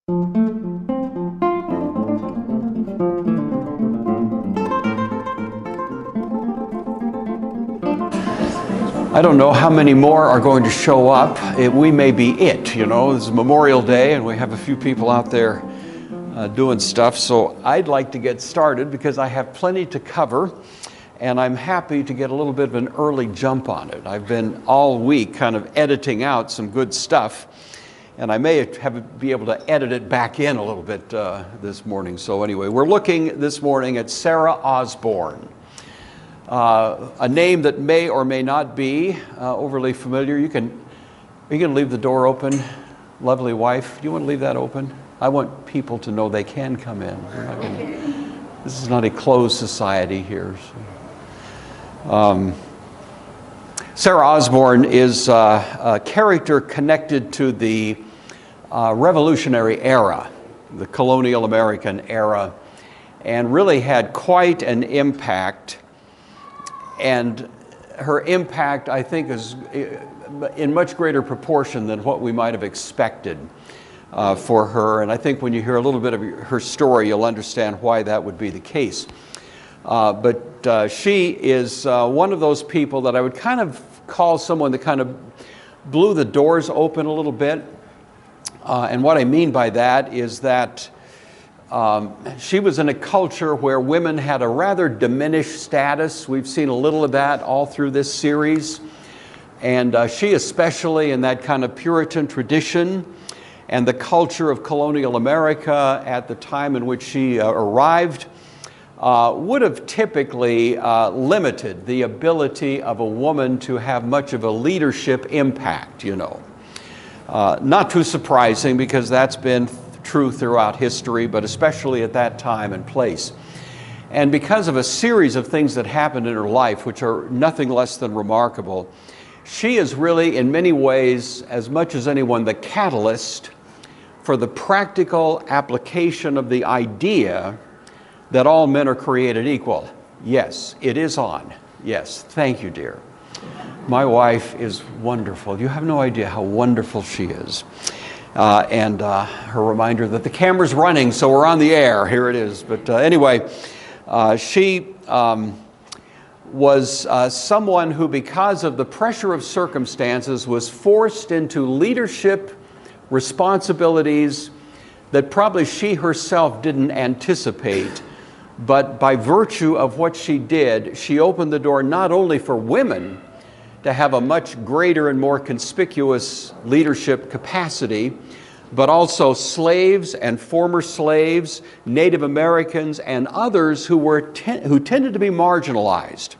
I don't know how many more are going to show up. We may be it, you know. This is Memorial Day and we have a few people out there doing stuff. So I'd like to get started because I have plenty to cover and I'm happy to get a little bit of an early jump on it. I've been all week kind of editing out some good stuff and I may be able to edit it back in a little bit this morning. So anyway, we're looking this morning at Sarah Osborn. A name that may or may not be overly familiar. Are you going to leave the door open, lovely wife? Do you want to leave that open? I want people to know they can come in. This is not a closed society here. So. Sarah Osborn is a character connected to the Revolutionary era, the colonial American era, and really had quite an impact. And her impact, I think, is in much greater proportion than what we might have expected for her. And I think when you hear a little bit of her story, you'll understand why that would be the case. But she is one of those people that I would kind of call someone that kind of blew the doors open a little bit. And what I mean by that is that she was in a culture where women had a rather diminished status. We've seen a little of that all through this series. And she especially, in that kind of Puritan tradition and the culture of colonial America at the time in which she arrived, would have typically limited the ability of a woman to have much of a leadership impact, you know. Not too surprising because that's been true throughout history, but especially at that time and place. And because of a series of things that happened in her life, which are nothing less than remarkable, she is really, in many ways, as much as anyone, the catalyst for the practical application of the idea that all men are created equal. Yes, it is on. Yes, thank you, dear. My wife is wonderful. You have no idea how wonderful she is. And her reminder that the camera's running, so we're on the air. Here it is. But anyway, she was someone who, because of the pressure of circumstances, was forced into leadership responsibilities that probably she herself didn't anticipate. But by virtue of what she did, she opened the door not only for women to have a much greater and more conspicuous leadership capacity, but also slaves and former slaves, Native Americans, and others who tended to be marginalized.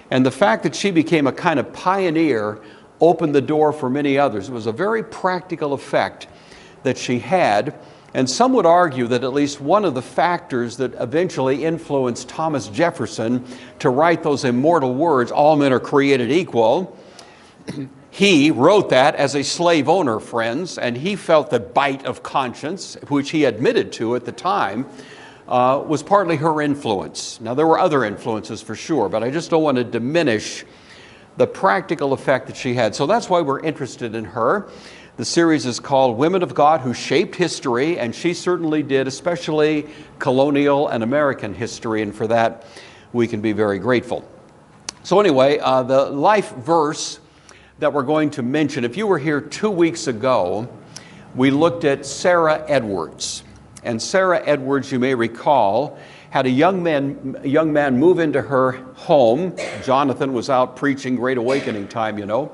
And the fact that she became a kind of pioneer opened the door for many others. It was a very practical effect that she had. And some would argue that at least one of the factors that eventually influenced Thomas Jefferson to write those immortal words, all men are created equal, he wrote that as a slave owner, friends, and he felt the bite of conscience, which he admitted to at the time, was partly her influence. Now, there were other influences for sure, but I just don't want to diminish the practical effect that she had. So that's why we're interested in her. The series is called Women of God Who Shaped History, and she certainly did, especially colonial and American history, and for that we can be very grateful. So anyway, the life verse that we're going to mention, if you were here 2 weeks ago, we looked at Sarah Edwards. And Sarah Edwards, you may recall, had a young man move into her home. Jonathan was out preaching Great Awakening time, you know.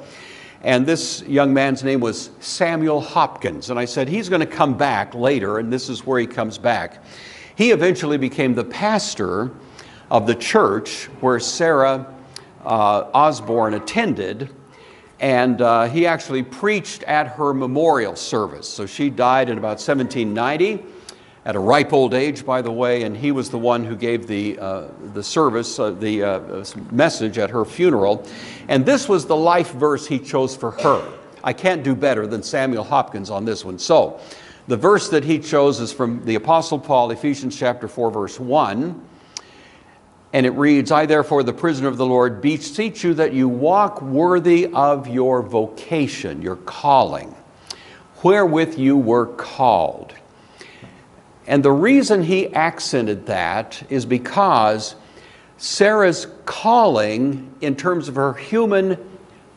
And this young man's name was Samuel Hopkins. And I said, he's going to come back later, and this is where he comes back. He eventually became the pastor of the church where Sarah Osborn attended, and he actually preached at her memorial service. So she died in about 1790, at a ripe old age, by the way, and he was the one who gave the service, the message at her funeral. And this was the life verse he chose for her. I can't do better than Samuel Hopkins on this one. So the verse that he chose is from the Apostle Paul, Ephesians chapter 4, verse 1. And it reads, I therefore, the prisoner of the Lord, beseech you that you walk worthy of your vocation, your calling, wherewith you were called, And the reason he accented that is because Sarah's calling in terms of her human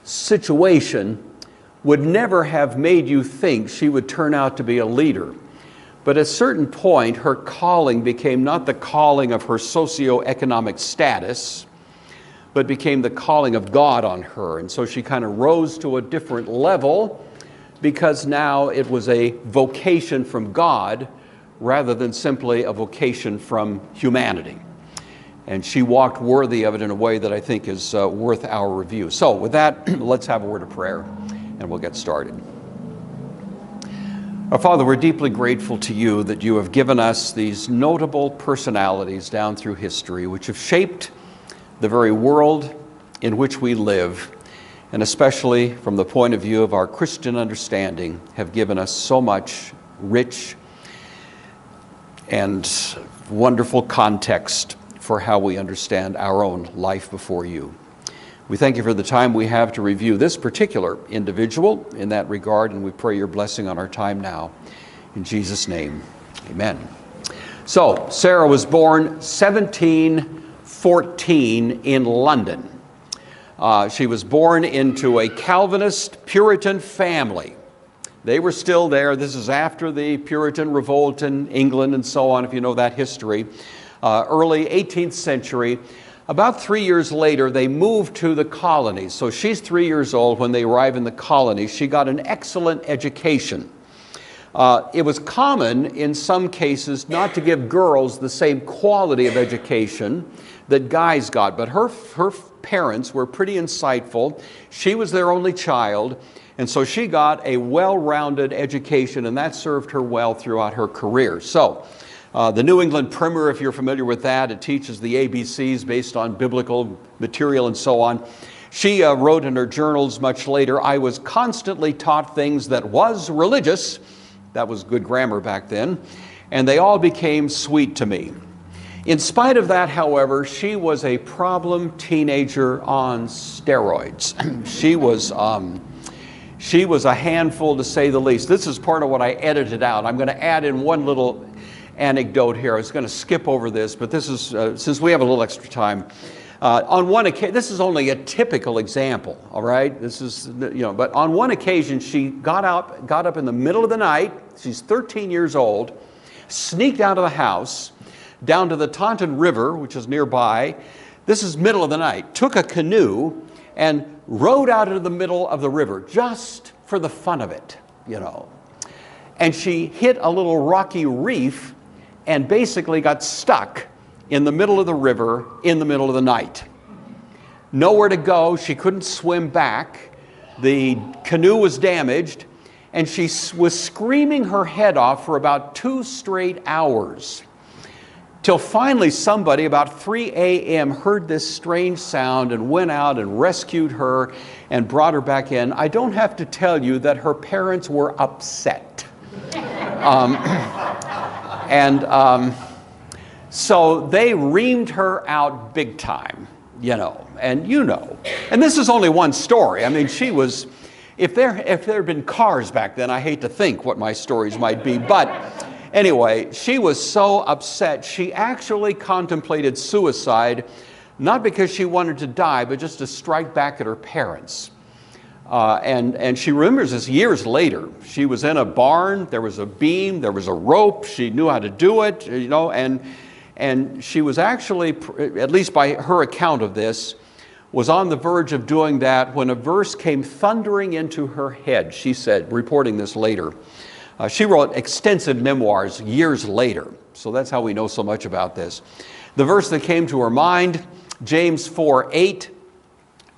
situation would never have made you think she would turn out to be a leader. But at a certain point, her calling became not the calling of her socioeconomic status, but became the calling of God on her. And so she kind of rose to a different level because now it was a vocation from God rather than simply a vocation from humanity. And she walked worthy of it in a way that I think is worth our review. So with that, let's have a word of prayer and we'll get started. Our Father, we're deeply grateful to you that you have given us these notable personalities down through history which have shaped the very world in which we live, and especially from the point of view of our Christian understanding, have given us so much rich and wonderful context for how we understand our own life before you. We thank you for the time we have to review this particular individual in that regard, and we pray your blessing on our time now. In Jesus' name, amen. So, Sarah was born 1714 in London. She was born into a Calvinist Puritan family. They were still there. This is after the Puritan revolt in England and so on, if you know that history. Early 18th century. About 3 years later, they moved to the colonies. So she's 3 years old when they arrive in the colonies. She got an excellent education. It was common in some cases not to give girls the same quality of education that guys got, but her parents were pretty insightful. She was their only child, and so she got a well-rounded education, and that served her well throughout her career. So, the New England Primer, if you're familiar with that, it teaches the ABCs based on biblical material and so on. She wrote in her journals much later, I was constantly taught things that was religious, that was good grammar back then, and they all became sweet to me. In spite of that, however, she was a problem teenager on steroids. She was a handful, to say the least. This is part of what I edited out. I'm going to add in one little anecdote here. I was going to skip over this, but this is, since we have a little extra time. On one occasion, this is only a typical example, all right? This is, but on one occasion, she got up in the middle of the night. She's 13 years old, sneaked out of the house, down to the Taunton River, which is nearby. This is middle of the night. Took a canoe and rowed out into the middle of the river, just for the fun of it, And she hit a little rocky reef and basically got stuck in the middle of the river in the middle of the night. Nowhere to go. She couldn't swim back. The canoe was damaged, and she was screaming her head off for about 2 straight hours. Till finally somebody about 3 a.m. heard this strange sound and went out and rescued her and brought her back in. I don't have to tell you that her parents were upset. So they reamed her out big time, and And this is only one story. I mean, she was, if there had been cars back then, I hate to think what my stories might be, but anyway, she was so upset, she actually contemplated suicide, not because she wanted to die, but just to strike back at her parents. And she remembers this years later. She was in a barn, there was a beam, there was a rope, she knew how to do it, and she was actually, at least by her account of this, was on the verge of doing that when a verse came thundering into her head, she said, reporting this later. She wrote extensive memoirs years later, so that's how we know so much about this. The verse that came to her mind, James 4:8,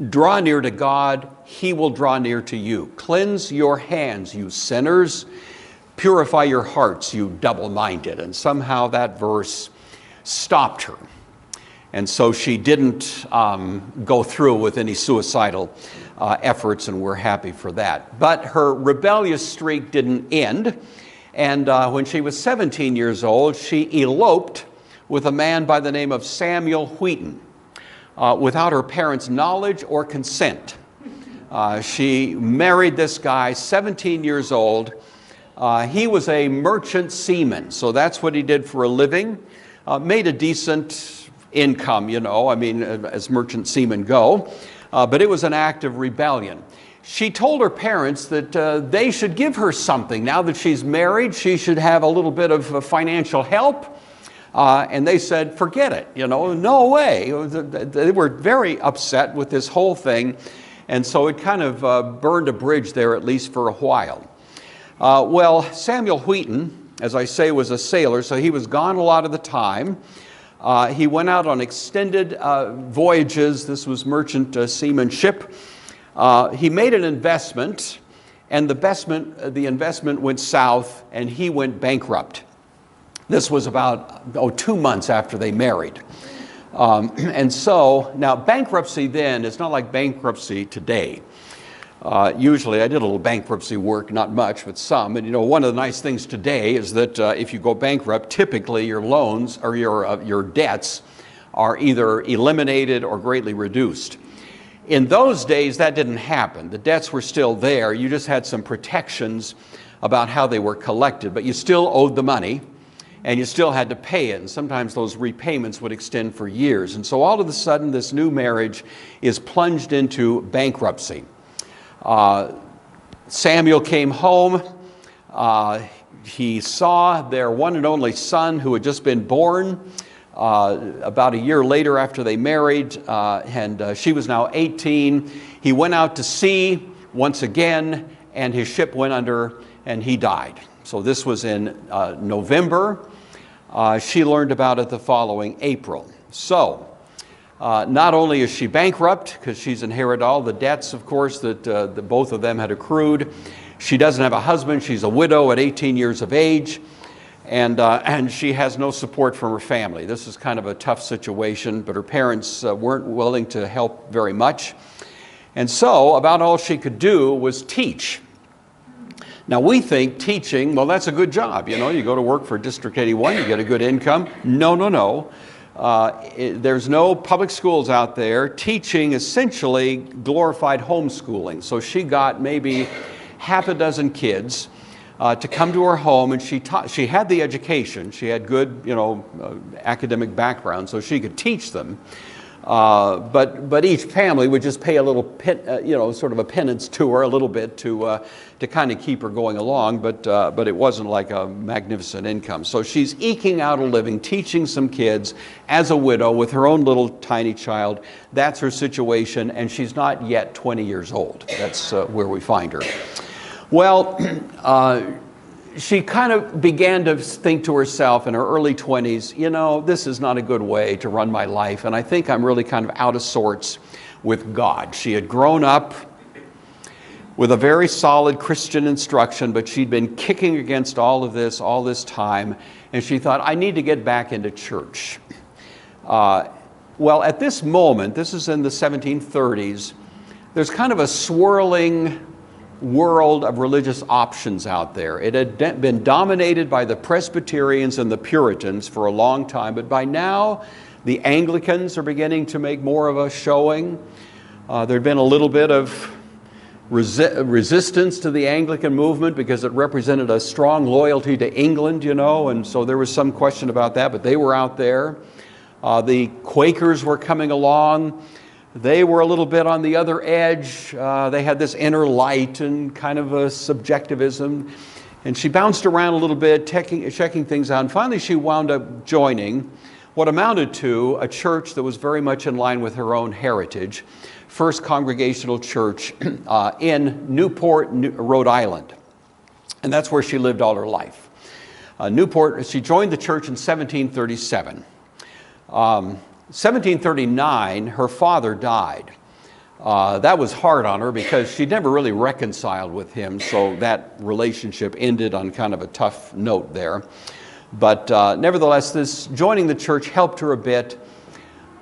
draw near to God, he will draw near to you. Cleanse your hands, you sinners. Purify your hearts, you double-minded. And somehow that verse stopped her. And so she didn't go through with any suicidal efforts, and we're happy for that. But her rebellious streak didn't end. And when she was 17 years old, she eloped with a man by the name of Samuel Wheaton without her parents' knowledge or consent. She married this guy, 17 years old. He was a merchant seaman, so that's what he did for a living. Made a decent income, as merchant seamen go, but it was an act of rebellion. She told her parents that they should give her something. Now that she's married, she should have a little bit of financial help. And they said, forget it, no way. They were very upset with this whole thing. And so it kind of burned a bridge there, at least for a while. Well, Samuel Wheaton, as I say, was a sailor, so he was gone a lot of the time. He went out on extended voyages. This was merchant seamanship. He made an investment, and the investment went south, and he went bankrupt. This was about 2 months after they married. And so, now bankruptcy then is not like bankruptcy today. Usually I did a little bankruptcy work, not much, but some. And one of the nice things today is that if you go bankrupt, typically your loans or your debts are either eliminated or greatly reduced. In those days, that didn't happen. The debts were still there. You just had some protections about how they were collected, but you still owed the money and you still had to pay it. And sometimes those repayments would extend for years. And so all of a sudden, this new marriage is plunged into bankruptcy. Samuel came home. He saw their one and only son who had just been born about a year later after they married, and she was now 18. He went out to sea once again, and his ship went under, and he died. So this was in November. She learned about it the following April. So not only is she bankrupt, because she's inherited all the debts, of course, that both of them had accrued. She doesn't have a husband. She's a widow at 18 years of age. And she has no support from her family. This is kind of a tough situation, but her parents weren't willing to help very much. And so about all she could do was teach. Now we think teaching, well, that's a good job. You go to work for District 81, you get a good income. No. There's no public schools out there. Teaching essentially glorified homeschooling. So she got maybe half a dozen kids to come to her home, and she had the education. She had good, academic background, so she could teach them. But each family would just pay a little, sort of a penance to her, a little bit to kind of keep her going along. But it wasn't like a magnificent income. So she's eking out a living, teaching some kids as a widow with her own little tiny child. That's her situation, and she's not yet 20 years old. That's where we find her. Well, she kind of began to think to herself in her early 20s, this is not a good way to run my life, and I think I'm really kind of out of sorts with God. She had grown up with a very solid Christian instruction, but she'd been kicking against all this time, and she thought, I need to get back into church. Well, at this moment, this is in the 1730s, there's kind of a swirling world of religious options out there. It had been dominated by the Presbyterians and the Puritans for a long time, but by now the Anglicans are beginning to make more of a showing. There had been a little bit of resistance to the Anglican movement because it represented a strong loyalty to England, and so there was some question about that, but they were out there. The Quakers were coming along. They were a little bit on the other edge. They had this inner light and kind of a subjectivism. And she bounced around a little bit, checking things out. And finally, she wound up joining what amounted to a church that was very much in line with her own heritage, First Congregational Church in Newport, Rhode Island. And that's where she lived all her life. Newport, she joined the church in 1737. 1739, her father died. That was hard on her because she'd never really reconciled with him, so that relationship ended on kind of a tough note there. But nevertheless, this joining the church helped her a bit,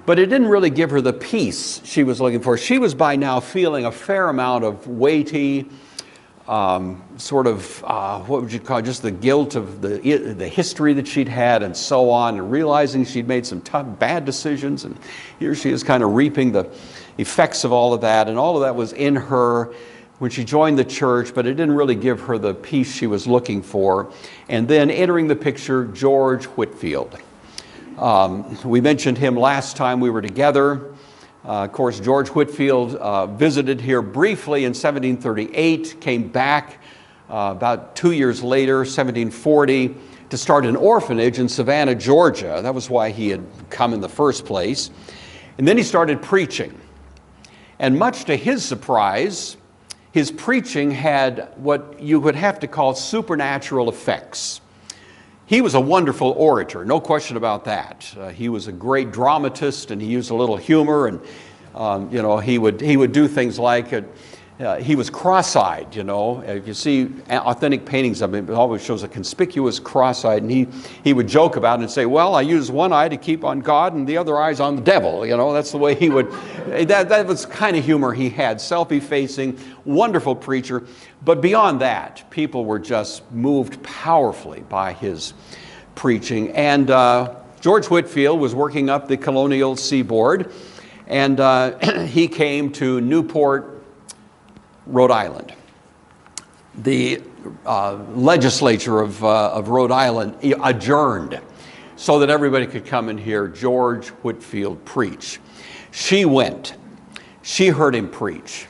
but it didn't really give her the peace she was looking for. She was by now feeling a fair amount of weighty, what would you call it, just the guilt of the history that she'd had and so on, and realizing she'd made some tough, bad decisions, and here she is kind of reaping the effects of all of that, and all of that was in her. when she joined the church, but it didn't really give her the peace she was looking for. And then entering the picture, George Whitefield. We mentioned him last time we were together. Of course, George Whitefield visited here briefly in 1738, came back about 2 years later, 1740, to start an orphanage in Savannah, Georgia. That was why he had come in the first place. And then he started preaching. And much to his surprise, his preaching had what you would have to call supernatural effects. He was a wonderful orator, no question about that. He was a great dramatist, and he used a little humor, and he would do things like he was cross-eyed. If you see authentic paintings of him, it always shows a conspicuous cross-eyed, and he would joke about it and say, "Well, I use one eye to keep on God, and the other eye's on the devil." That's the way he would. That was the kind of humor he had. Self-effacing, wonderful preacher. But beyond that, people were just moved powerfully by his preaching. And George Whitefield was working up the colonial seaboard, and he came to Newport, Rhode Island. The legislature of Rhode Island adjourned so that everybody could come and hear George Whitefield preach. She went. She heard him preach.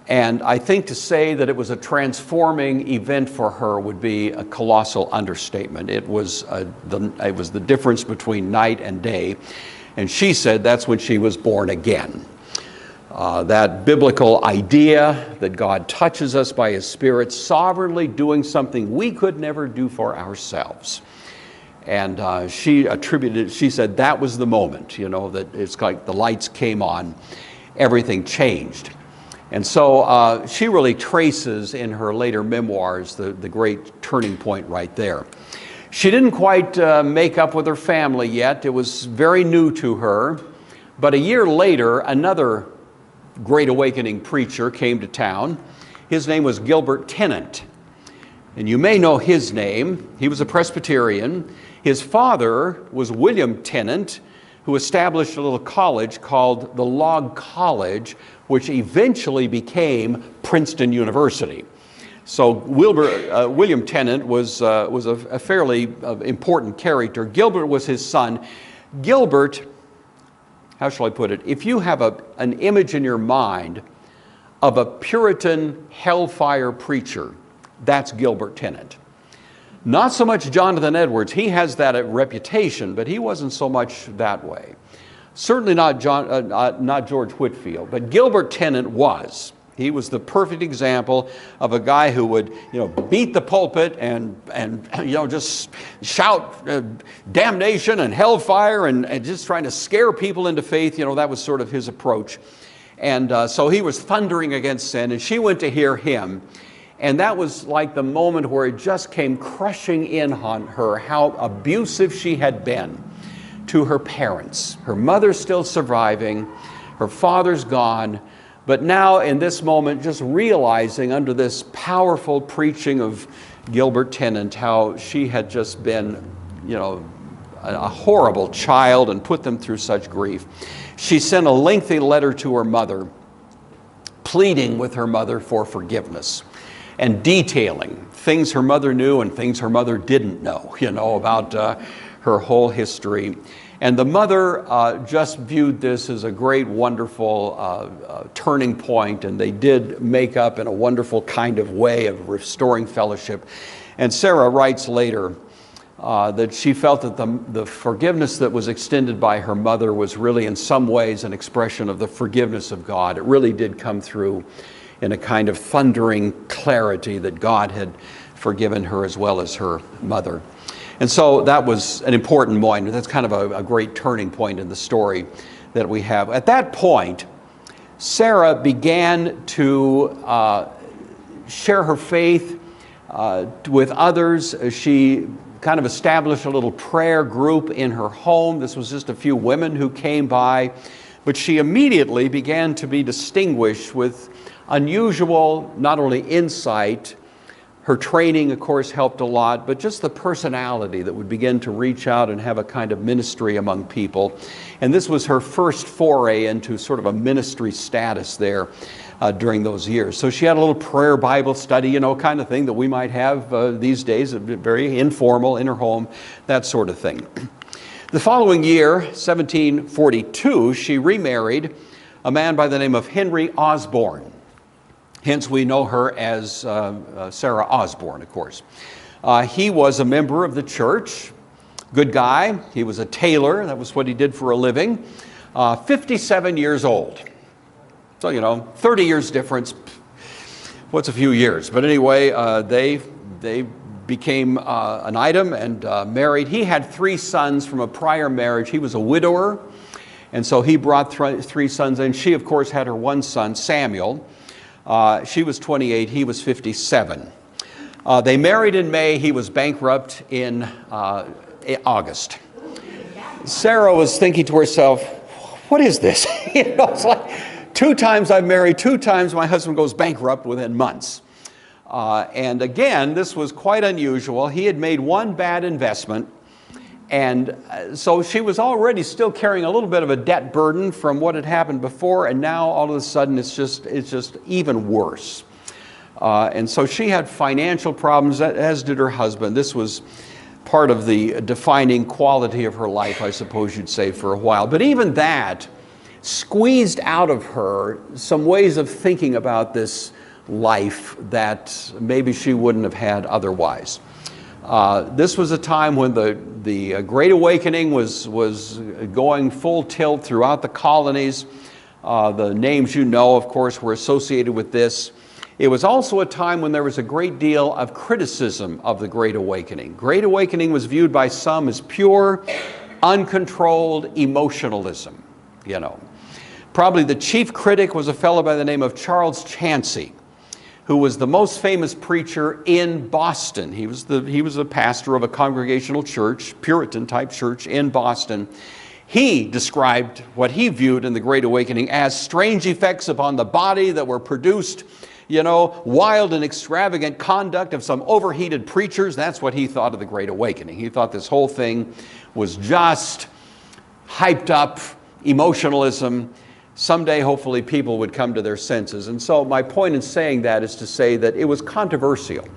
And I think to say that it was a transforming event for her would be a colossal understatement. It was the difference between night and day. And she said that's when she was born again. That biblical idea that God touches us by His Spirit, sovereignly doing something we could never do for ourselves. And she said that was the moment, that it's like the lights came on, everything changed. And so she really traces in her later memoirs the great turning point right there. She didn't quite make up with her family yet. It was very new to her. But a year later, another Great Awakening preacher came to town. His name was Gilbert Tennant. And you may know his name. He was a Presbyterian. His father was William Tennant, who established a little college called the Log College, which eventually became Princeton University. So William Tennant was a fairly important character. Gilbert was his son. Gilbert, how shall I put it? If you have an image in your mind of a Puritan hellfire preacher, that's Gilbert Tennant. Not so much Jonathan Edwards. He has that reputation, but he wasn't so much that way. Certainly not George Whitefield, but Gilbert Tennant was. He was the perfect example of a guy who would, beat the pulpit and just shout damnation and hellfire and just trying to scare people into faith. That was sort of his approach. And so he was thundering against sin, and she went to hear him. And that was like the moment where it just came crushing in on her how abusive she had been to her parents. Her mother's still surviving, her father's gone. But now in this moment, just realizing under this powerful preaching of Gilbert Tennant, how she had just been, a horrible child and put them through such grief. She sent a lengthy letter to her mother, pleading with her mother for forgiveness and detailing things her mother knew and things her mother didn't know, about her whole history. And the mother just viewed this as a great, wonderful turning point, and they did make up in a wonderful kind of way of restoring fellowship. And Sarah writes later that she felt that the forgiveness that was extended by her mother was really in some ways an expression of the forgiveness of God. It really did come through in a kind of thundering clarity that God had forgiven her as well as her mother. And so that was an important point. That's kind of a great turning point in the story that we have. At that point, Sarah began to share her faith with others. She kind of established a little prayer group in her home. This was just a few women who came by, but she immediately began to be distinguished with unusual, not only insight. Her training, of course, helped a lot, but just the personality that would begin to reach out and have a kind of ministry among people. And this was her first foray into sort of a ministry status there. during those years. So she had a little prayer Bible study, you know, kind of thing that we might have these days, very informal in her home, that sort of thing. The following year, 1742, she remarried a man by the name of Henry Osborn. Hence we know her as Sarah Osborn, of course. He was a member of the church, good guy. He was a tailor, that was what he did for a living. 57 years old. So, you know, 30 years difference. What's a few years? But anyway, they became an item and married. He had 3 sons from a prior marriage. He was a widower, and so he brought 3 sons in. She, of course, had her one son, Samuel. She was 28, he was 57. They married in May. He was bankrupt in August. Sarah was thinking to herself, what is this? You know, it's like 2 times I've married, 2 times my husband goes bankrupt within months. And again, this was quite unusual. He had made one bad investment, and so she was already still carrying a little bit of a debt burden from what had happened before, and now all of a sudden it's just even worse. And so she had financial problems, as did her husband. This was part of the defining quality of her life, I suppose you'd say, for a while. But even that squeezed out of her some ways of thinking about this life that maybe she wouldn't have had otherwise. This was a time when the Great Awakening was going full tilt throughout the colonies. The names you know, of course, were associated with this. It was also a time when there was a great deal of criticism of the Great Awakening. Great Awakening was viewed by some as pure, uncontrolled emotionalism, you know. Probably the chief critic was a fellow by the name of Charles Chansey, who was the most famous preacher in Boston. He was a pastor of a congregational church, Puritan-type church in Boston. He described what he viewed in the Great Awakening as strange effects upon the body that were produced, you know, wild and extravagant conduct of some overheated preachers. That's what he thought of the Great Awakening. He thought this whole thing was just hyped up emotionalism. Someday, hopefully, people would come to their senses. And so my point in saying that is to say that it was controversial.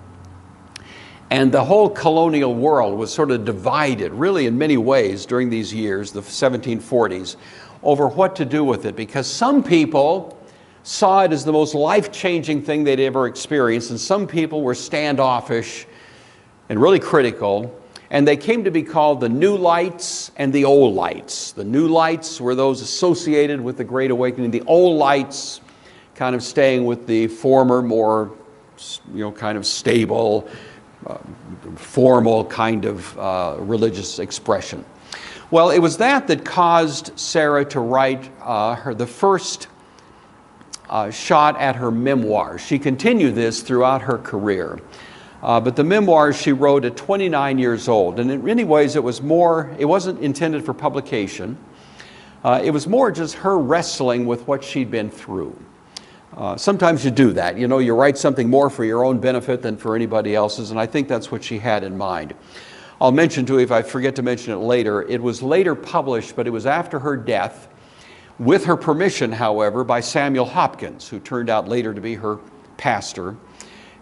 And the whole colonial world was sort of divided, really in many ways, during these years, the 1740s, over what to do with it. Because some people saw it as the most life-changing thing they'd ever experienced, and some people were standoffish and really critical. And they came to be called the New Lights and the Old Lights. The New Lights were those associated with the Great Awakening. The Old Lights kind of staying with the former, more, you know, kind of stable, formal kind of religious expression. Well, it was that caused Sarah to write the first shot at her memoirs. She continued this throughout her career. But the memoirs she wrote at 29 years old, and in many ways it wasn't intended for publication. It was more just her wrestling with what she'd been through. Sometimes you do that, you know, you write something more for your own benefit than for anybody else's, and I think that's what she had in mind. I'll mention to you, if I forget to mention it later, it was later published, but it was after her death, with her permission, however, by Samuel Hopkins, who turned out later to be her pastor.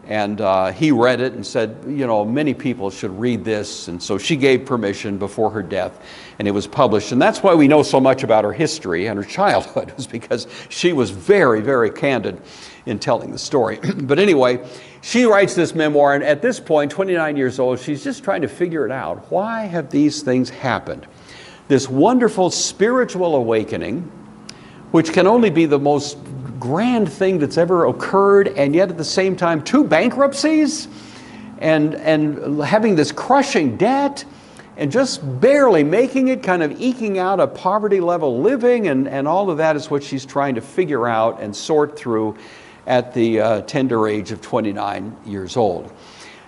And he read it and said, you know, many people should read this. And so she gave permission before her death, and it was published. And that's why we know so much about her history and her childhood, was because she was very, very candid in telling the story. But anyway, she writes this memoir, and at this point, 29 years old, she's just trying to figure it out. Why have these things happened? This wonderful spiritual awakening, which can only be the most grand thing that's ever occurred, and yet at the same time 2 bankruptcies and having this crushing debt and just barely making it, kind of eking out a poverty level living, and all of that is what she's trying to figure out and sort through at the tender age of 29 years old.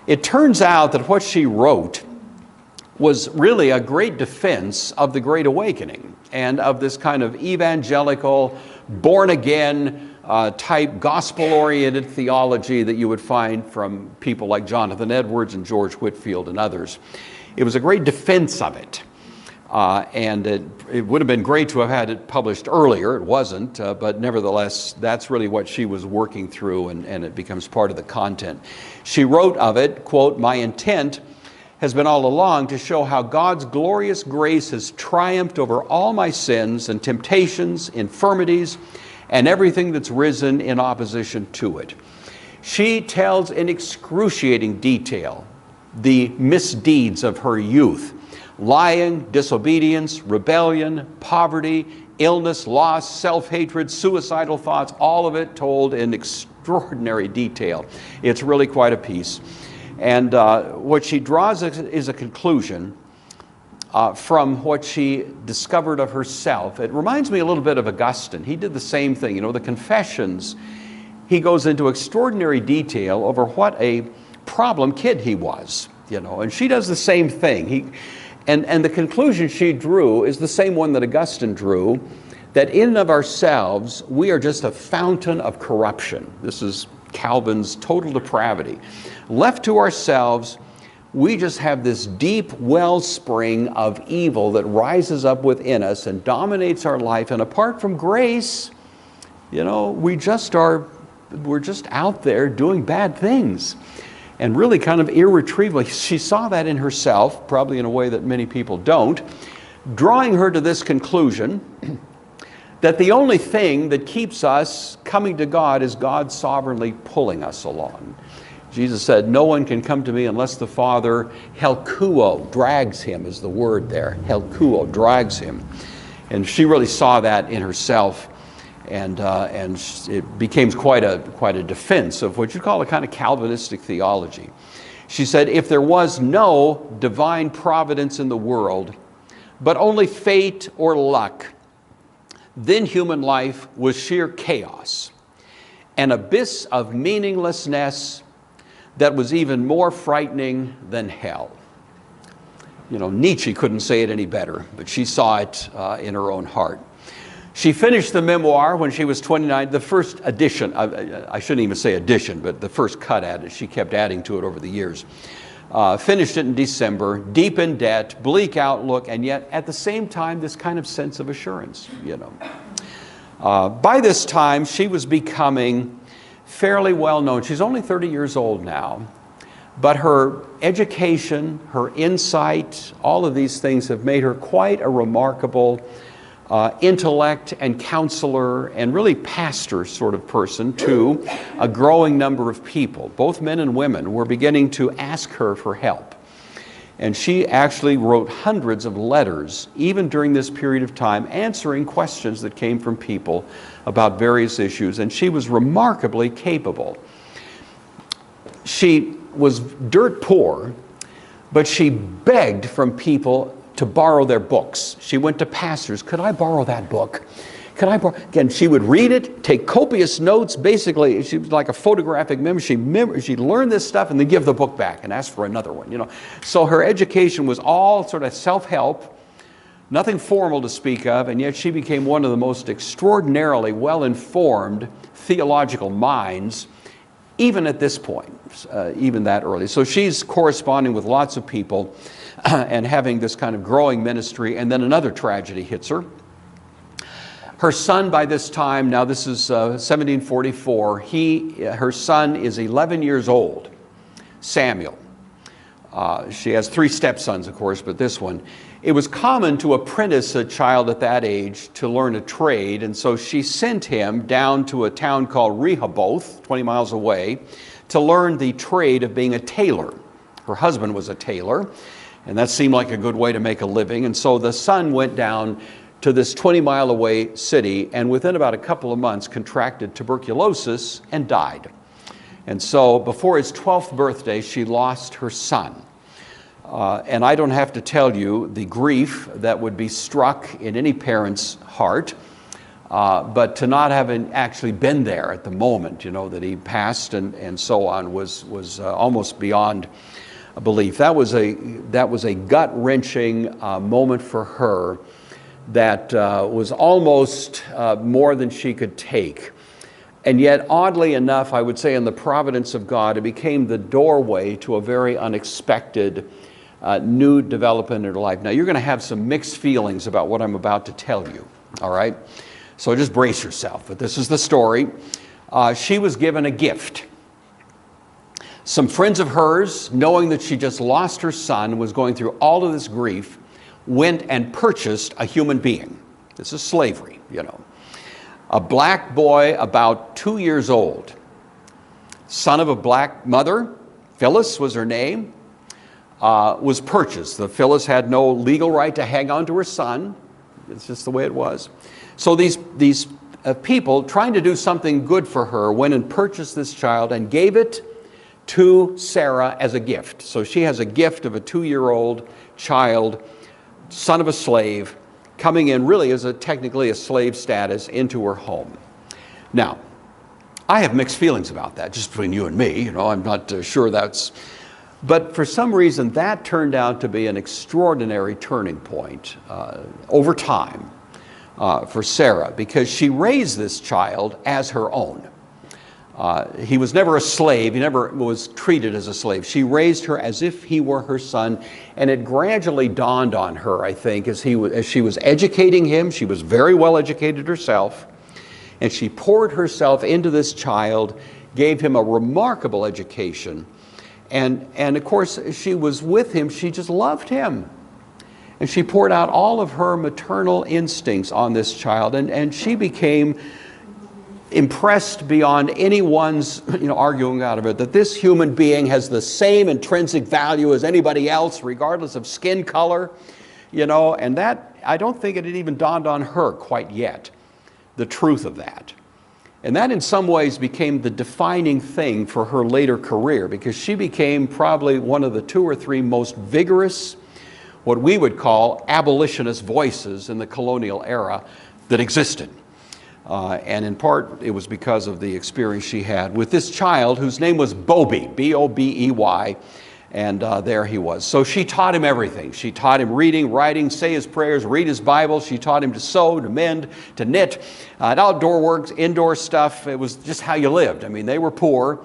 It turns out that what she wrote was really a great defense of the Great Awakening and of this kind of evangelical, born-again type gospel-oriented theology that you would find from people like Jonathan Edwards and George Whitefield and others. It was a great defense of it. And it would have been great to have had it published earlier. It wasn't, but nevertheless, that's really what she was working through, and it becomes part of the content. She wrote of it, quote, "My intent has been all along to show how God's glorious grace has triumphed over all my sins and temptations, infirmities, and everything that's risen in opposition to it." She tells in excruciating detail the misdeeds of her youth: lying, disobedience, rebellion, poverty, illness, loss, self-hatred, suicidal thoughts, all of it told in extraordinary detail. It's really quite a piece. And what she draws is a conclusion from what she discovered of herself. It reminds me a little bit of Augustine. He did the same thing. You know, the Confessions, he goes into extraordinary detail over what a problem kid he was, you know, and she does the same thing. And the conclusion she drew is the same one that Augustine drew, that in and of ourselves, we are just a fountain of corruption. This is Calvin's total depravity. Left to ourselves, we just have this deep wellspring of evil that rises up within us and dominates our life. And apart from grace, you know, we're just out there doing bad things. And really kind of irretrievably, she saw that in herself, probably in a way that many people don't, drawing her to this conclusion that the only thing that keeps us coming to God is God sovereignly pulling us along. Jesus said, "No one can come to me unless the Father helkuo," drags him is the word there, helkuo, drags him. And she really saw that in herself. And it became quite a defense of what you call a kind of Calvinistic theology. She said, if there was no divine providence in the world, but only fate or luck, then human life was sheer chaos, an abyss of meaninglessness that was even more frightening than hell. You know, Nietzsche couldn't say it any better, but she saw it in her own heart. She finished the memoir when she was 29, the first edition, I shouldn't even say edition, but the first cut at it. She kept adding to it over the years. Finished it in December, deep in debt, bleak outlook, and yet at the same time, this kind of sense of assurance, you know. By this time, she was becoming fairly well known. She's only 30 years old now, but her education, her insight, all of these things have made her quite a remarkable intellect and counselor and really pastor sort of person to a growing number of people. Both men and women were beginning to ask her for help. And she actually wrote hundreds of letters, even during this period of time, answering questions that came from people about various issues. And she was remarkably capable. She was dirt poor, but she begged from people to borrow their books. She went to pastors, "Could I borrow that book? Could I borrow?" Again, she would read it, take copious notes. Basically, she was like a photographic memory. She'd learn this stuff and then give the book back and ask for another one. You know, so her education was all sort of self-help, nothing formal to speak of, and yet she became one of the most extraordinarily well-informed theological minds, even at this point, even that early. So she's corresponding with lots of people and having this kind of growing ministry, and then another tragedy hits her. Her son by this time, now this is 1744, her son is 11 years old, Samuel. She has 3 stepsons, of course, but this one. It was common to apprentice a child at that age to learn a trade, and so she sent him down to a town called Rehoboth, 20 miles away, to learn the trade of being a tailor. Her husband was a tailor, and that seemed like a good way to make a living. And so the son went down to this 20-mile away city, and within about a couple of months contracted tuberculosis and died. And so before his 12th birthday, she lost her son. And I don't have to tell you the grief that would be struck in any parent's heart, but to not having actually been there at the moment, you know, that he passed and so on was almost beyond belief. That was a gut-wrenching moment for her that was almost more than she could take. And yet, oddly enough, I would say in the providence of God, it became the doorway to a very unexpected new development in her life. Now, you're going to have some mixed feelings about what I'm about to tell you, all right? So just brace yourself. But this is the story. She was given a gift. Some friends of hers, knowing that she just lost her son, was going through all of this grief, went and purchased a human being. This is slavery, you know. A black boy about 2 years old, son of a black mother, Phyllis was her name, was purchased. The Phyllis had no legal right to hang on to her son. It's just the way it was. So these people trying to do something good for her went and purchased this child and gave it to Sarah as a gift. So she has a gift of a 2-year-old child, son of a slave, coming in really as technically a slave status into her home. Now, I have mixed feelings about that, just between you and me. You know, I'm not sure that's... But for some reason, that turned out to be an extraordinary turning point over time for Sarah, because she raised this child as her own. He was never a slave. He never was treated as a slave. She raised her as if he were her son, and it gradually dawned on her, I think, as she was educating him. She was very well educated herself, and she poured herself into this child, gave him a remarkable education, and of course, she was with him. She just loved him, and she poured out all of her maternal instincts on this child, and she became impressed beyond anyone's arguing out of it, that this human being has the same intrinsic value as anybody else, regardless of skin color, and that, I don't think it had even dawned on her quite yet, the truth of that. And that in some ways became the defining thing for her later career, because she became probably one of the 2 or 3 most vigorous, what we would call abolitionist voices in the colonial era that existed. And in part, it was because of the experience she had with this child whose name was Bobby, B-O-B-E-Y, and there he was. So she taught him everything. She taught him reading, writing, say his prayers, read his Bible. She taught him to sew, to mend, to knit, outdoor work, indoor stuff. It was just how you lived. I mean, they were poor,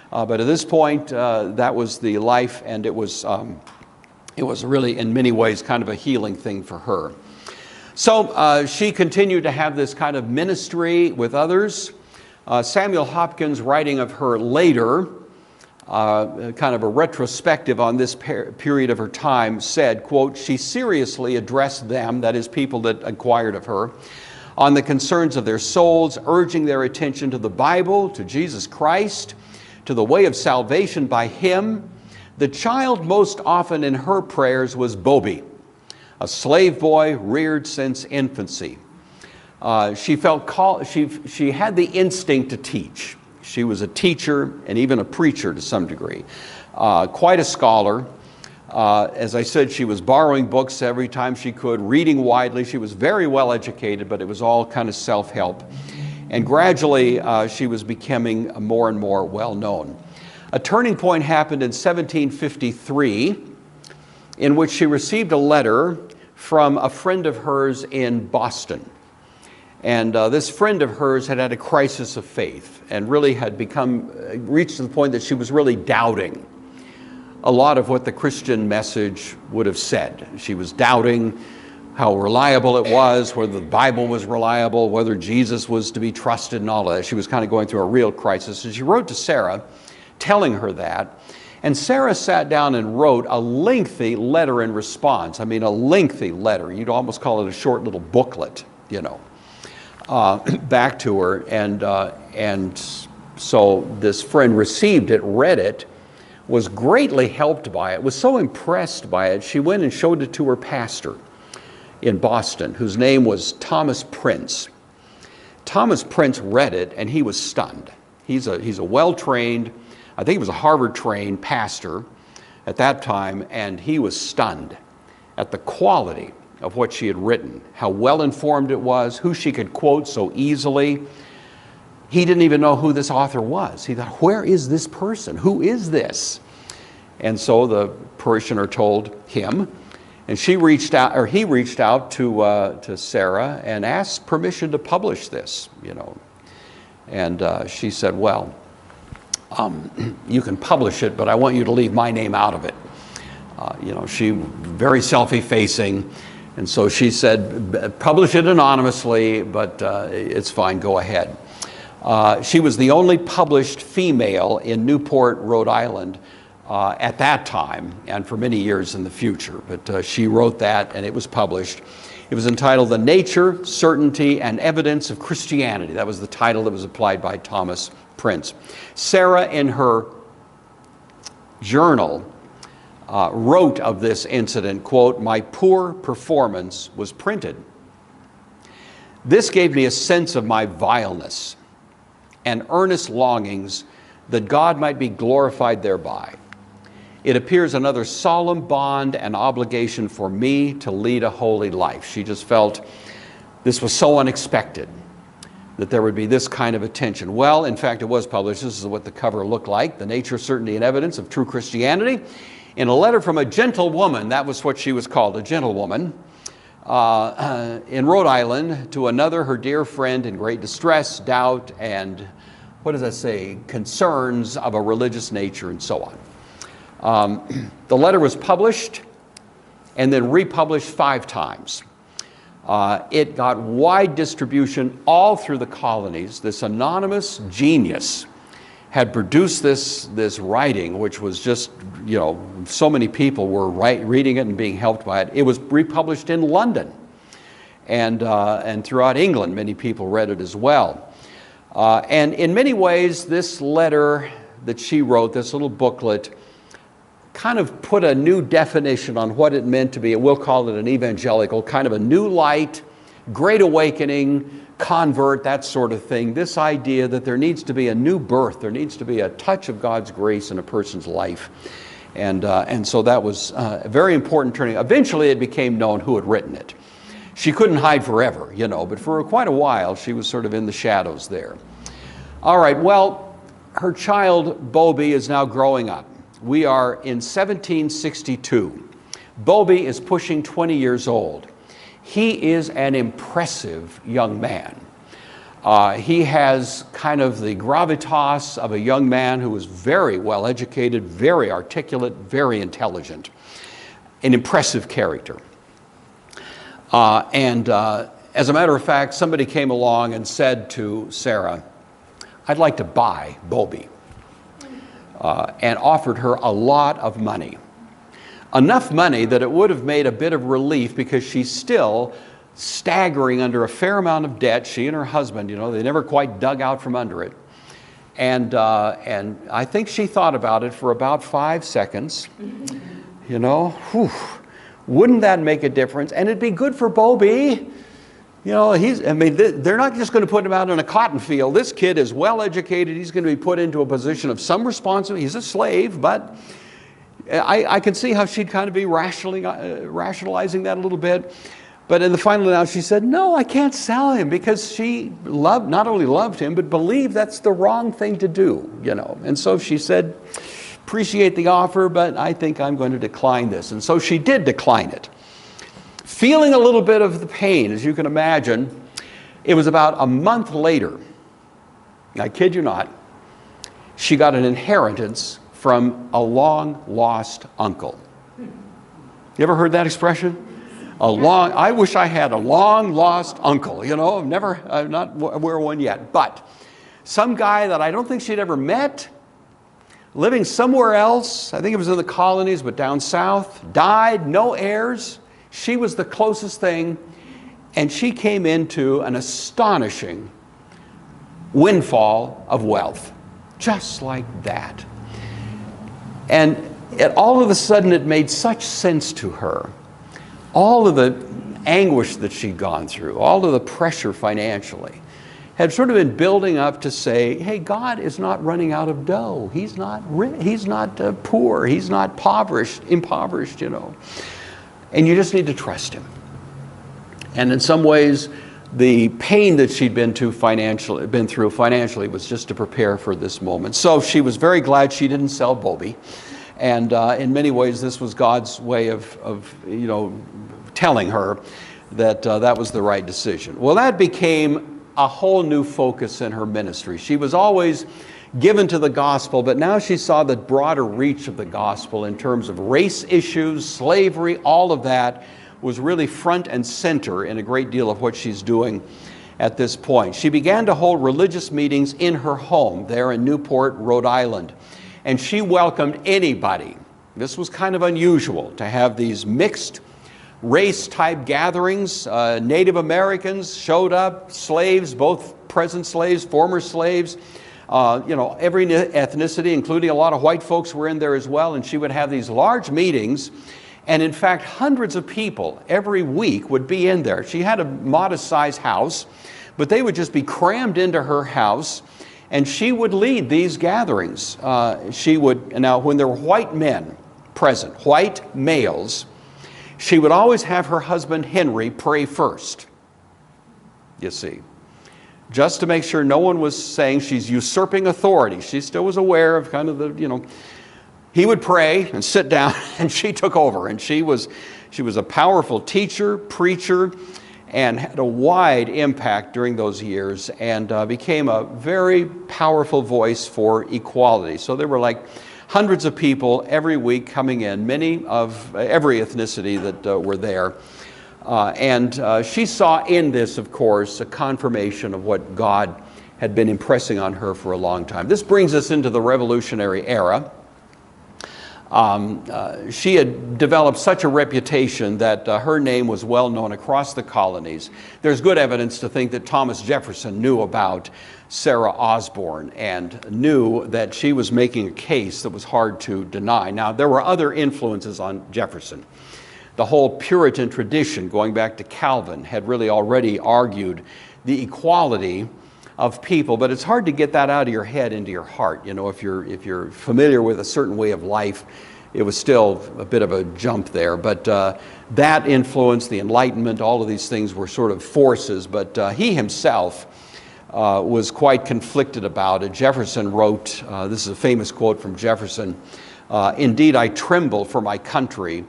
but at this point, that was the life, and it was really, in many ways, kind of a healing thing for her. So she continued to have this kind of ministry with others. Samuel Hopkins, writing of her later, kind of a retrospective on this period of her time, said, quote, "She seriously addressed them," that is, people that inquired of her, "on the concerns of their souls, urging their attention to the Bible, to Jesus Christ, to the way of salvation by Him. The child most often in her prayers was Bobby, a slave boy reared since infancy." She felt called. She had the instinct to teach. She was a teacher and even a preacher to some degree. Quite a scholar. As I said, she was borrowing books every time she could, reading widely. She was very well educated, but it was all kind of self-help. And gradually, she was becoming more and more well-known. A turning point happened in 1753, in which she received a letter from a friend of hers in Boston. And this friend of hers had had a crisis of faith and really had reached to the point that she was really doubting a lot of what the Christian message would have said. She was doubting how reliable it was, whether the Bible was reliable, whether Jesus was to be trusted, and all of that. She was kind of going through a real crisis. And she wrote to Sarah, telling her that. And Sarah sat down and wrote a lengthy letter in response. I mean, a lengthy letter. You'd almost call it a short little booklet, back to her. And so this friend received it, read it, was greatly helped by it, was so impressed by it, she went and showed it to her pastor in Boston, whose name was Thomas Prince. Thomas Prince read it, and he was stunned. He's a well-trained, I think he was a Harvard-trained pastor at that time, and he was stunned at the quality of what she had written, how well-informed it was, who she could quote so easily. He didn't even know who this author was. He thought, where is this person? Who is this? And so the parishioner told him, and he reached out to Sarah and asked permission to publish this, And she said, well, you can publish it, but I want you to leave my name out of it. She very self-effacing, and so she said, publish it anonymously, but it's fine, go ahead. She was the only published female in Newport, Rhode Island at that time, and for many years in the future. But she wrote that, and it was published. It was entitled The Nature, Certainty, and Evidence of Christianity. That was the title that was applied by Thomas Prince. Sarah, in her journal, wrote of this incident, quote, "My poor performance was printed. This gave me a sense of my vileness and earnest longings that God might be glorified thereby. It appears another solemn bond and obligation for me to lead a holy life." She just felt this was so unexpected that there would be this kind of attention. Well, in fact, it was published. This is what the cover looked like: The Nature, Certainty, and Evidence of True Christianity. In a letter from a gentlewoman, that was what she was called, a gentlewoman, in Rhode Island, to another, her dear friend in great distress, doubt, and, what does that say, concerns of a religious nature, and so on. The letter was published and then republished 5 times. It got wide distribution all through the colonies. This anonymous genius had produced this writing, which was just, so many people were reading it and being helped by it. It was republished in London, and throughout England, many people read it as well. And in many ways, this letter that she wrote, this little booklet, kind of put a new definition on what it meant to be, we'll call it an evangelical, kind of a new light, great awakening, convert, that sort of thing. This idea that there needs to be a new birth, there needs to be a touch of God's grace in a person's life. And so that was a very important turning. Eventually it became known who had written it. She couldn't hide forever, but for quite a while she was sort of in the shadows there. All right, well, her child Bobby is now growing up. We are in 1762. Bobby is pushing 20 years old. He is an impressive young man. He has kind of the gravitas of a young man who is very well educated, very articulate, very intelligent, an impressive character. As a matter of fact, somebody came along and said to Sarah, "I'd like to buy Bobby," and offered her a lot of money. Enough money that it would have made a bit of relief, because she's still staggering under a fair amount of debt. She and her husband, they never quite dug out from under it. And I think she thought about it for about 5 seconds. Wouldn't that make a difference? And it'd be good for Bobby. They're not just going to put him out in a cotton field. This kid is well educated. He's going to be put into a position of some responsibility. He's a slave, but I can see how she'd kind of be rationalizing that a little bit. But in the final announcement, she said, "No, I can't sell him," because she not only loved him, but believed that's the wrong thing to do, And so she said, "Appreciate the offer, but I think I'm going to decline this." And so she did decline it. Feeling a little bit of the pain, as you can imagine. It was about a month later, I kid you not, she got an inheritance from a long-lost uncle. You ever heard that expression? I wish I had a long-lost uncle, I'm not aware of one yet. But some guy that I don't think she'd ever met, living somewhere else, I think it was in the colonies, but down south, died, no heirs. She was the closest thing, and she came into an astonishing windfall of wealth, just like that. And all of a sudden, it made such sense to her. All of the anguish that she'd gone through, all of the pressure financially, had sort of been building up to say, hey, God is not running out of dough. He's not poor. He's not impoverished, And you just need to trust him. And in some ways, the pain that she'd been through financially was just to prepare for this moment. So she was very glad she didn't sell Bobby. And in many ways, this was God's way of telling her that that was the right decision. Well, that became a whole new focus in her ministry. She was always given to the gospel, but now she saw the broader reach of the gospel in terms of race issues, slavery, all of that was really front and center in a great deal of what she's doing at this point. She began to hold religious meetings in her home there in Newport, Rhode Island, and she welcomed anybody. This was kind of unusual to have these mixed race-type gatherings. Native Americans showed up, slaves, both present slaves, former slaves, every ethnicity, including a lot of white folks, were in there as well, and she would have these large meetings, and in fact, hundreds of people every week would be in there. She had a modest-sized house, but they would just be crammed into her house, and she would lead these gatherings. Now, when there were white men present, white males, she would always have her husband Henry pray first, you see, just to make sure no one was saying she's usurping authority. She still was aware of kind of the, he would pray and sit down, and she took over. And she was a powerful teacher, preacher, and had a wide impact during those years, and became a very powerful voice for equality. So there were like hundreds of people every week coming in, many of every ethnicity that were there. And she saw in this, of course, a confirmation of what God had been impressing on her for a long time. This brings us into the Revolutionary era. She had developed such a reputation that her name was well known across the colonies. There's good evidence to think that Thomas Jefferson knew about Sarah Osborn and knew that she was making a case that was hard to deny. Now, there were other influences on Jefferson. The whole Puritan tradition, going back to Calvin, had really already argued the equality of people, but it's hard to get that out of your head into your heart. If you're familiar with a certain way of life, it was still a bit of a jump there. But that influence, the Enlightenment, all of these things were sort of forces, but he himself was quite conflicted about it. Jefferson wrote, this is a famous quote from Jefferson, "Indeed, I tremble for my country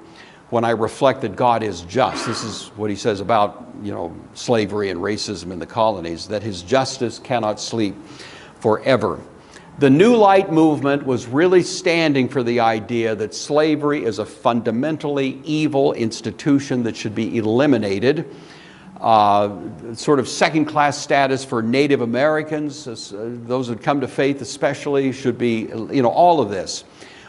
when I reflect that God is just." This is what he says about, slavery and racism in the colonies, that his justice cannot sleep forever. The New Light movement was really standing for the idea that slavery is a fundamentally evil institution that should be eliminated. Sort of second-class status for Native Americans, those who come to faith especially, should be, all of this.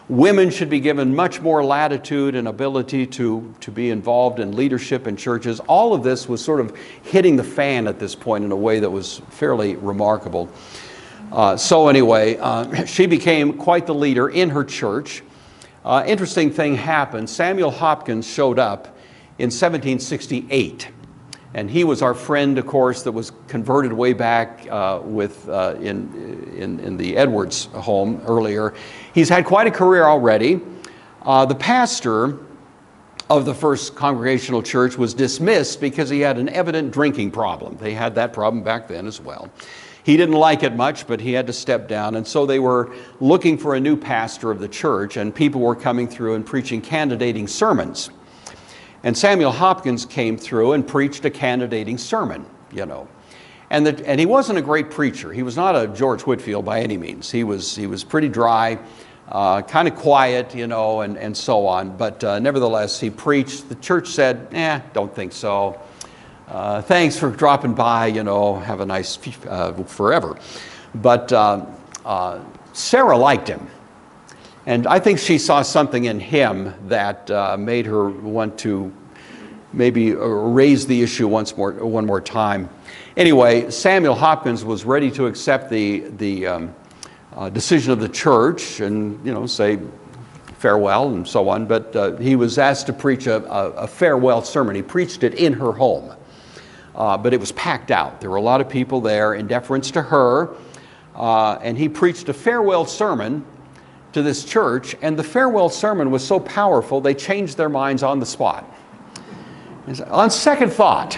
Women should be given much more latitude and ability to be involved in leadership in churches. All of this was sort of hitting the fan at this point in a way that was fairly remarkable. So anyway, she became quite the leader in her church. Interesting thing happened. Samuel Hopkins showed up in 1768. And he was our friend, of course, that was converted way back in the Edwards home earlier. He's had quite a career already. The pastor of the First Congregational Church was dismissed because he had an evident drinking problem. They had that problem back then as well. He didn't like it much, but he had to step down. And so they were looking for a new pastor of the church, and people were coming through and preaching candidating sermons. And Samuel Hopkins came through and preached a candidating sermon, And he wasn't a great preacher. He was not a George Whitefield by any means. He was pretty dry, kind of quiet, and so on. But nevertheless, he preached. The church said, don't think so. Thanks for dropping by, have a nice forever. But Sarah liked him. And I think she saw something in him that made her want to maybe raise the issue one more time. Anyway, Samuel Hopkins was ready to accept the decision of the church and say farewell and so on. But he was asked to preach a farewell sermon. He preached it in her home, but it was packed out. There were a lot of people there in deference to her, and he preached a farewell sermon to this church, and the farewell sermon was so powerful they changed their minds on the spot. On second thought,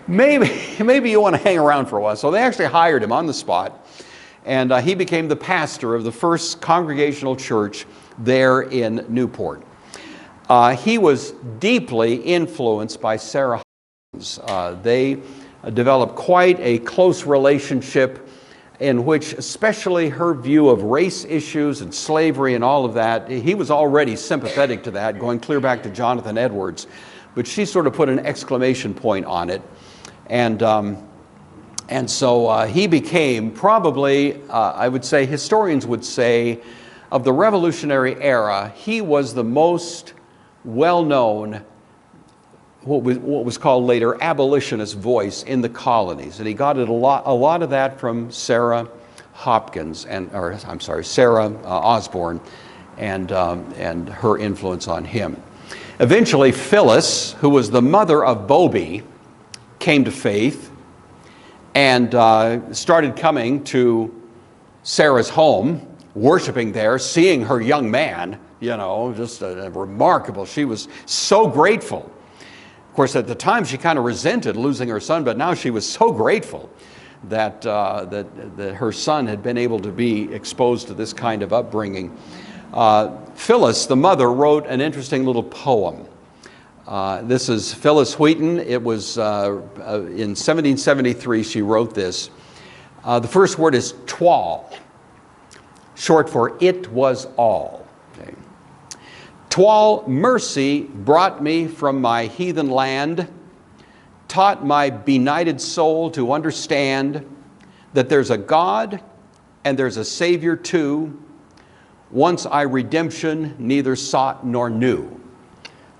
maybe you want to hang around for a while. So they actually hired him on the spot, and he became the pastor of the First Congregational Church there in Newport. He was deeply influenced by Sarah Hopkins. They developed quite a close relationship, in which especially her view of race issues and slavery and all of that, he was already sympathetic to that, going clear back to Jonathan Edwards, but she sort of put an exclamation point on it. And so he became probably, I would say, historians would say, of the Revolutionary era, he was the most well-known, what was called later abolitionist voice in the colonies. And he got it a lot of that from Sarah Osborn and her influence on him. Eventually, Phyllis, who was the mother of Bobby, came to faith and started coming to Sarah's home, worshiping there, seeing her young man, just remarkable. She was so grateful. Of course, at the time, she kind of resented losing her son, but now she was so grateful that her son had been able to be exposed to this kind of upbringing. Phyllis, the mother, wrote an interesting little poem. This is Phyllis Wheaton. It was in 1773 she wrote this. The first word is twal, short for it was all. Okay. Twal mercy brought me from my heathen land, taught my benighted soul to understand that there's a God and there's a Savior too. Once I redemption neither sought nor knew.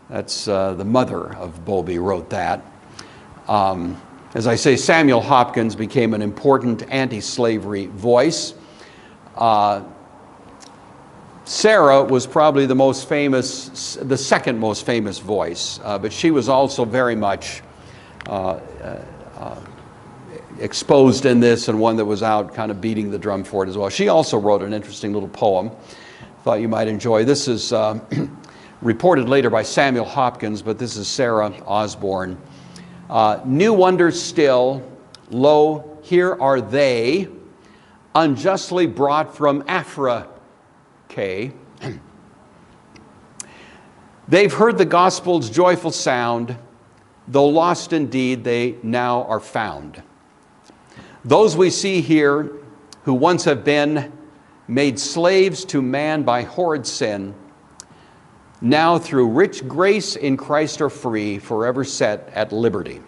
That's the mother of Bobby wrote that. As I say, Samuel Hopkins became an important anti-slavery voice. Sarah was probably the most famous, the second most famous voice, but she was also very much exposed in this, and one that was out kind of beating the drum for it as well. She also wrote an interesting little poem. Thought you might enjoy. This is reported later by Samuel Hopkins, but this is Sarah Osborn. New wonders still, lo, here are they, unjustly brought from Africa. They've heard the gospel's joyful sound, though lost indeed, they now are found. Those we see here, who once have been made slaves to man by horrid sin, now through rich grace in Christ are free, forever set at liberty.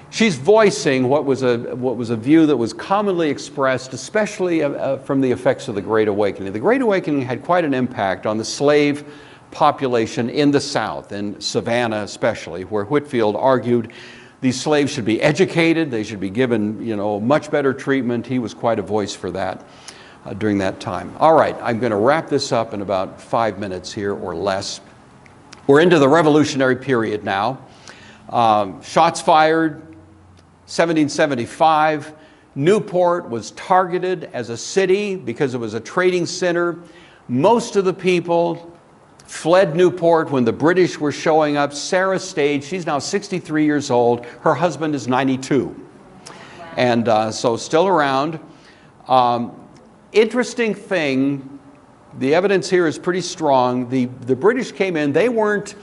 She's voicing what was a view that was commonly expressed, especially from the effects of the Great Awakening. The Great Awakening had quite an impact on the slave population in the South, in Savannah especially, where Whitefield argued these slaves should be educated, they should be given, much better treatment. He was quite a voice for that during that time. All right, I'm going to wrap this up in about 5 minutes here or less. We're into the Revolutionary period now. Shots fired, 1775. Newport was targeted as a city because it was a trading center. Most of the people fled Newport when the British were showing up. Sarah stayed. She's now 63 years old. Her husband is 92. And so still around. Interesting thing, the evidence here is pretty strong. The British came in, they weren't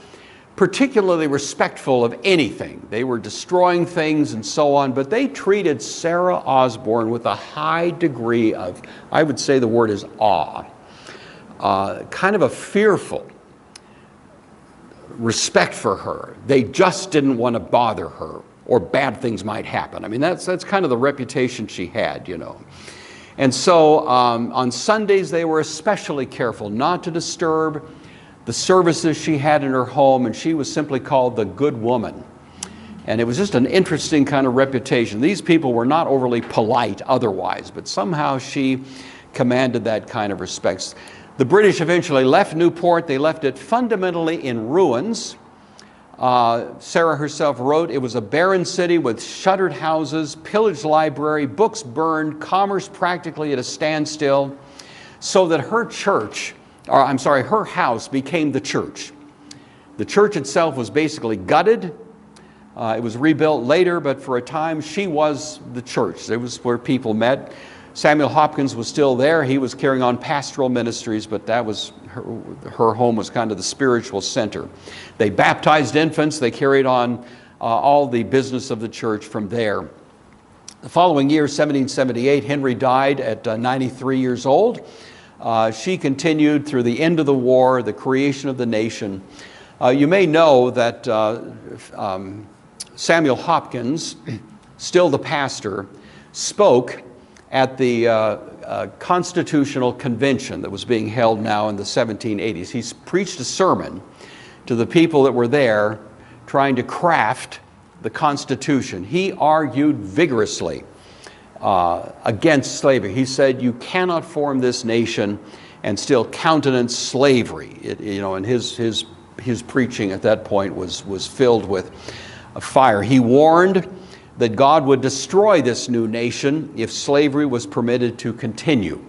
particularly respectful of anything. They were destroying things and so on, but they treated Sarah Osborn with a high degree of, I would say the word is awe, kind of a fearful respect for her. They just didn't want to bother her, or bad things might happen. I mean, that's kind of the reputation she had, And so on Sundays, they were especially careful not to disturb the services she had in her home, and she was simply called the good woman. And it was just an interesting kind of reputation. These people were not overly polite otherwise, but somehow she commanded that kind of respect. The British eventually left Newport. They left it fundamentally in ruins. Sarah herself wrote, it was a barren city with shuttered houses, pillaged library, books burned, commerce practically at a standstill, so that her house became the church. The church itself was basically gutted. It was rebuilt later, but for a time she was the church. It was where people met. Samuel Hopkins was still there. He was carrying on pastoral ministries, but that was her home was kind of the spiritual center. They baptized infants. They carried on all the business of the church from there. The following year, 1778, Henry died at 93 years old. She continued through the end of the war, the creation of the nation. You may know that Samuel Hopkins, still the pastor, spoke at the Constitutional Convention that was being held now in the 1780s. He preached a sermon to the people that were there trying to craft the Constitution. He argued vigorously against slavery. He said, you cannot form this nation and still countenance slavery. And his preaching at that point was filled with a fire. He warned that God would destroy this new nation if slavery was permitted to continue.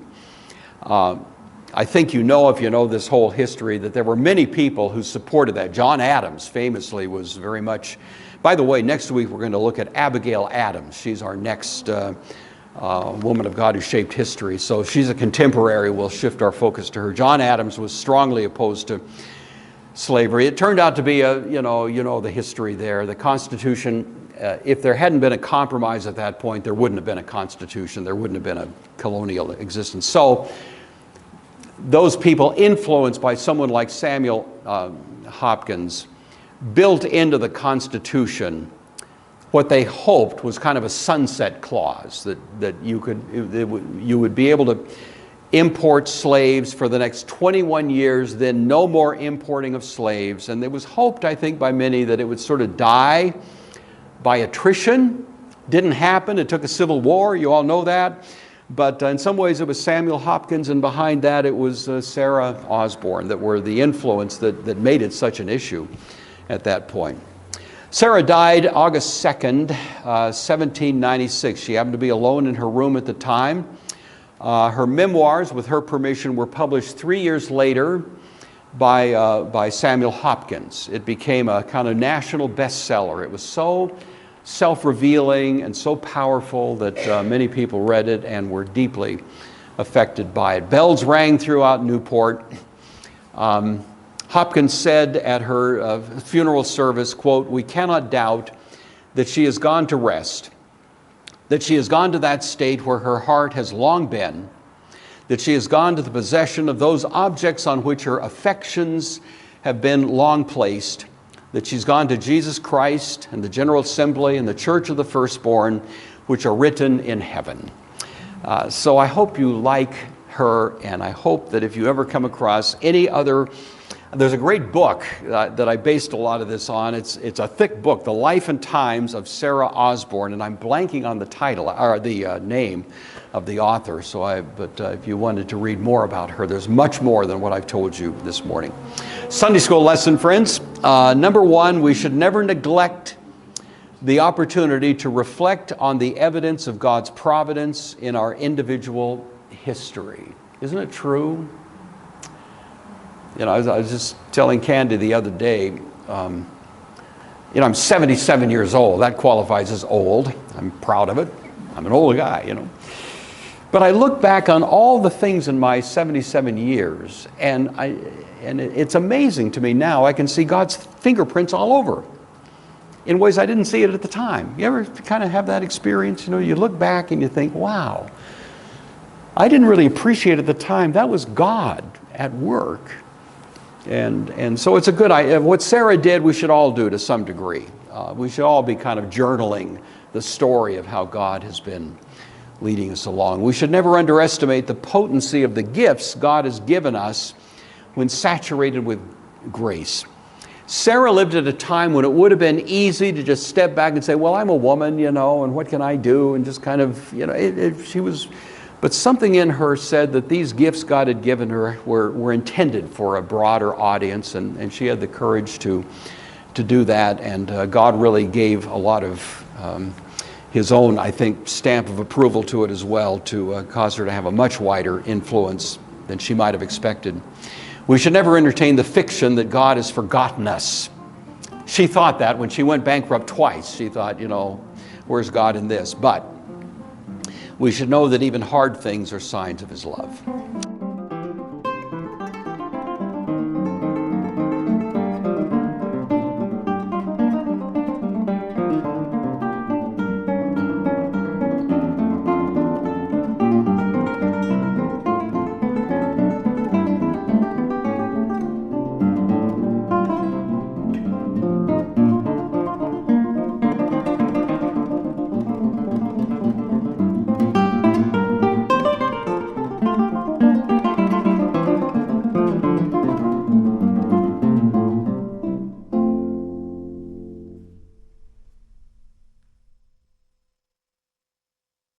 I think you know, if you know this whole history, that there were many people who supported that. John Adams famously was very much. By the way, next week we're going to look at Abigail Adams. She's our next woman of God who shaped history. So she's a contemporary. We'll shift our focus to her. John Adams was strongly opposed to slavery. It turned out to be you know the history there. The Constitution, if there hadn't been a compromise at that point, there wouldn't have been a Constitution. There wouldn't have been a colonial existence. So those people influenced by someone like Samuel Hopkins built into the Constitution what they hoped was kind of a sunset clause, that you would be able to import slaves for the next 21 years, then no more importing of slaves. And it was hoped, I think, by many that it would sort of die by attrition. Didn't happen. It took a civil war. You all know that. But in some ways it was Samuel Hopkins, and behind that it was Sarah Osborn that were the influence that made it such an issue at that point. Sarah died August 2nd, 1796. She happened to be alone in her room at the time. Her memoirs, with her permission, were published 3 years later by Samuel Hopkins. It became a kind of national bestseller. It was so self-revealing and so powerful that many people read it and were deeply affected by it. Bells rang throughout Newport. Hopkins said at her funeral service, quote, "We cannot doubt that she has gone to rest, that she has gone to that state where her heart has long been, that she has gone to the possession of those objects on which her affections have been long placed, that she's gone to Jesus Christ and the General Assembly and the Church of the Firstborn, which are written in heaven." So I hope you like her, and I hope that if you ever come across any other, there's a great book that I based a lot of this on. It's a thick book, The Life and Times of Sarah Osborn, and I'm blanking on the title or the name of the author. But if you wanted to read more about her, there's much more than what I've told you this morning. Sunday school lesson, friends. Number one, we should never neglect the opportunity to reflect on the evidence of God's providence in our individual history. Isn't it true? I was just telling Candy the other day, I'm 77 years old. That qualifies as old. I'm proud of it. I'm an old guy, But I look back on all the things in my 77 years, and it's amazing to me now. I can see God's fingerprints all over in ways I didn't see it at the time. You ever kind of have that experience? You look back and you think, wow, I didn't really appreciate at the time. That was God at work. And so it's a good idea. What Sarah did, we should all do to some degree. We should all be kind of journaling the story of how God has been leading us along. We should never underestimate the potency of the gifts God has given us when saturated with grace. Sarah lived at a time when it would have been easy to just step back and say, well, I'm a woman, and what can I do? And just kind of, she was. But something in her said that these gifts God had given her were intended for a broader audience, and she had the courage to do that. And God really gave a lot of His own, I think, stamp of approval to it as well, to cause her to have a much wider influence than she might have expected. We should never entertain the fiction that God has forgotten us. She thought that when she went bankrupt twice. She thought, where's God in this? But we should know that even hard things are signs of His love.